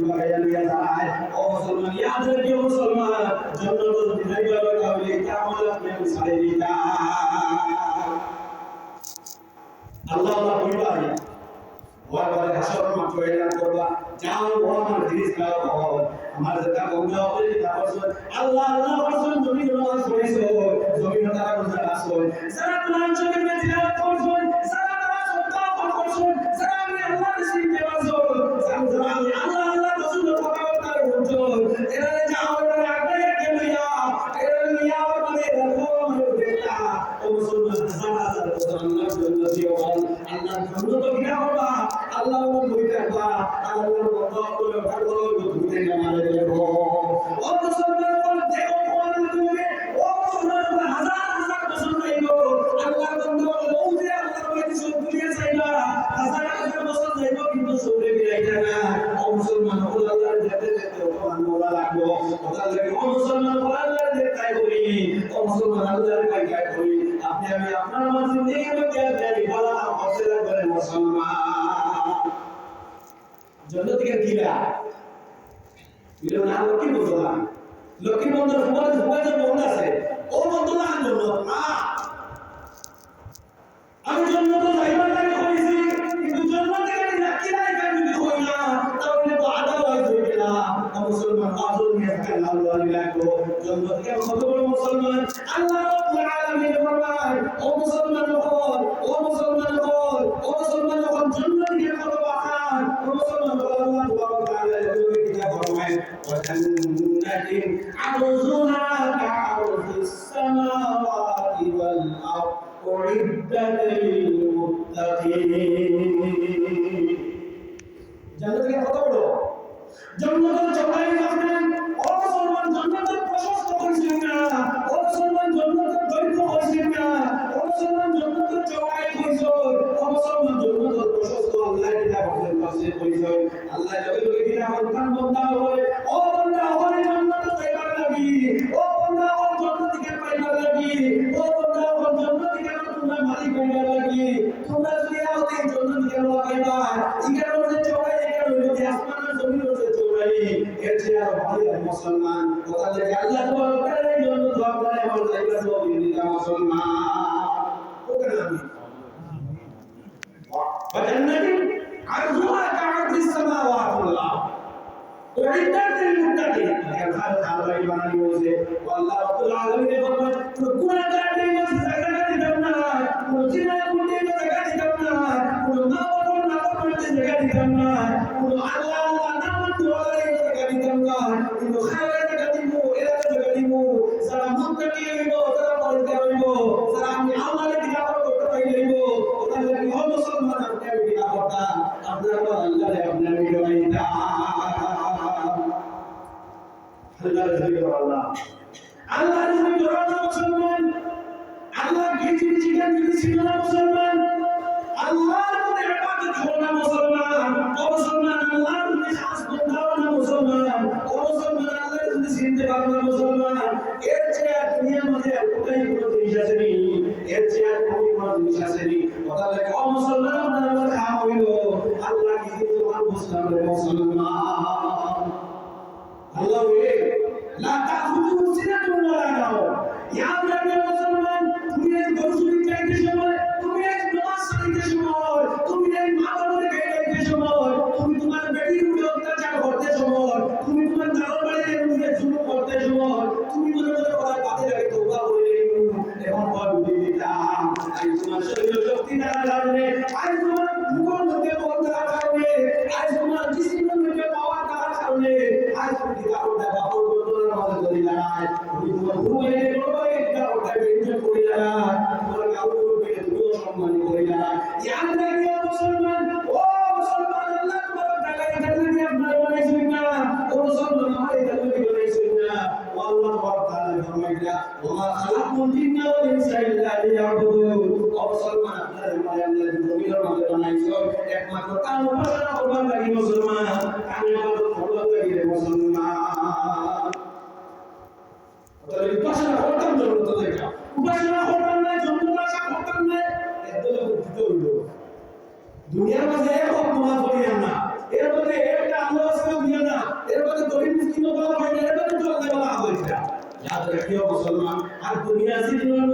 বাগাইয়া লইয়া যায় ও মুসলমান ইয়াদ রাখিও মুসলমান জান্নাত যদি যাইবা তাহলে কিয়ামত আপনি ছাড়ে দিতা আল্লাহ বলবা ওয়ার হাসর মাত্র এলান করবা যাও ও আমার জিনিস খাও আমার যেটা বন্ধ হবে তারপর আল্লাহ আল্লাহ রাসূল জমিন নামাজ পড়িছো জমিন তারা রোজা রাখছো যারা কোরআন শরীফে তিলাওয়াত করছো যারা নামাজ করছো যারা আমি আল্লাহর সিজদা করছো যারা আমি আল্লাহ আল্লাহ রাসূলের কথা বলছো এরা যাও এরা আগে লইয়া এরা লইয়া মানে রাখো আমার বেটা ও মুসলমান হাজার বছর আল্লাহর জন্য দিও আল্লাহর জন্য তো কিনা হবা আল্লাহ বলতে আল্লাহ আল্লাহর কথা বলে ভালো তুমি নামাজ পড়ো ও মুসলমান বল দেখো কোরআন তুমি ও মুসলমান হাজার বছর যাইবো আল্লাহর বন্ধু বলতে আল্লাহর কাছে সব দুনিয়া চাইবা হাজার বছর যাইবো কিন্তু সরে ফিরাইতা না ও মুসলমান আল্লাহর যেতে যেতে কোরআন বলা লাগবো কথা লাগে ও মুসলমান আল্লাহর যেতে করি ও মুসলমান আল্লাহর কাছে করি আপনি আমি আপনার মাঝে নেই মধ্যে বলা করতে লাগবে মুসলমান জান্নাত থেকে কিরা এটা না লক্ষ্মী বন্ধুরা লক্ষ্মী বন্ধুর ফুয়াজ বন্ধু আছে ও বন্ধুরা জন্য না আমি জান্নাতে যাইবার লাগে কইছি কিন্তু জান্নাত থেকে কিরা এখানে যদি হই না তাহলে তো আদা হইবে না মুসলমান আজল নিয়ে থাকেন আল্লাহ লাগো জান্নাত থেকে কত বড় মুসলমান আল্লাহ রাব্বুল আলামিন ফরমান ও মুসলমান হল ও মুসলমান হল ও মুসলমান হল জান্নাত থেকে কত বাহার ও মুসলমান আল্লাহ তাআলা وجنة عرضها كعرض السماوات والأرض أعدت للمتقين জান্নাত কি কত বড় জান্নাতের চওড়াই জানেন ও মুসলমান জান্নাতের প্রশস্ত কইছেন না ও মুসলমান জান্নাতের দৈর্ঘ্য কইছেন না ও মুসলমান জান্নাতের চওড়াই কইছো ও মুসলমান জান্নাতের প্রশস্ত আল্লাহ এটা বলেন পাশে কইছো আল্লাহ লগে লগে দিনা হন্তান বন্দা হলে ও বন্দা হলে জান্নাতে যাইবার লাগি ও বন্দা ও জান্নাত থেকে পাইবার লাগি ও বন্দা ও জান্নাত থেকে তোমরা মালিক হইবার লাগি তোমরা যদি আওতে জান্নাত থেকে পাইবা ইকার মধ্যে চওড়াই ইকার মধ্যে আসমানের জমিন মধ্যে চওড়াই এর চেয়ে আর ভালো মুসলমান কথা লাগে আল্লাহ তাআলার জন্য দোয়া করে আমার যাইবার তৌফিক মুসলমান ওকে আমি وجنة عرضها كعرض السماوات والأرض أعدت للمتقين كان هذا الله يبارك وجهه والله رب العالمين فرمان كنا قاعدين مسجدنا دمنا كنا كنا مسجدنا دمنا كنا ما كنا مسجدنا دمنا كنا الله الله نام دوالي مسجدنا دمنا كنا خير مسجدنا إلى مسجدنا سلام متقين سلام مالكين سلام الله لك পাইলেইবো ওখানে কি হবে মুসলমান আপনি বিনা কথা আপনার আল্লাহ আপনার বিনাইতা আল্লাহ জিকির আল্লাহ আল্লাহ জিকির আল্লাহ মুসলমান আল্লাহ কি জিনিস ছিল না মুসলমান আল্লাহর প্রতি ইবাদত করো না মুসলমান ও মুসলমান আল্লাহর প্রতি খাস বন্দাও না মুসলমান ও মুসলমান আল্লাহর প্রতি চিনতে পারো না মুসলমান এর চেয়ে দুনিয়ার মধ্যে কোথায় কোনো জিনিস আছে নি এর চেয়ে কোনো জিনিস আছে নি কথা লাগে ও মুসলমান আপনারা খাওয়া হইল আল্লাহ কি তোমার মুসলমান মুসলমান আল্লাহ লা তাখুযু সিনাতুন ওয়ালা নাওম ইয়াদ রাখবে মুসলমান তুমি এই গরুর চাইতে সময় তুমি এই নামাজ পড়তে সময় তুমি এই মাতার গাইতে সময় তুমি তোমার বেটির উপরে অত্যাচার করতে সময় তুমি তোমার দারবারে উপরে জুলুম করতে সময় তুমি মনে মনে করার পাতে লাগে তওবা করে এখন বড় দিতা আই তোমার শরীর শক্তি না কারণে আই তোমার মুখের মধ্যে বলতে কারণে আই তোমার জিসিমের মধ্যে পাওয়া কারণে আই তুমি কারণে বাবা তোমার মধ্যে ধরে লাগায় তুমি তোমার ঘুরে বড় একটা ওটা বেঞ্চে করে লাগায় তোমার কাউকে তুমি সম্মান করে লাগায় ইয়াদ রাখিও মুসলমান ও মুসলমান আল্লাহ তোমার তাআলা এখানে দিয়ে আপনার বানাইছেন না ও মুসলমান আমার এখানে বানাইছেন না আল্লাহ তাআলা ফরমাইলা ওয়া খালাকুল জিন্না ওয়াল ইনসা ইল্লা লিয়াবুদুন ও মুসলমান আপনার আল্লাহ জমিনের মধ্যে বানাইছো একমাত্র তার উপাসনা করবার লাগি মুসলমান আমি ইবাদত করবার লাগি মুসলমান তাহলে উপাসনা করতাম জন্য তো দেখা উপাসনা করতাম না জন্য আশা করতাম না একদম উদ্দিত হইল দুনিয়ার মাঝে এক নামাজ পড়ি না এর মধ্যে একটা আল্লাহ রাসূল দিয়া याद रखियो मुसलमान, हर दुनिया से जो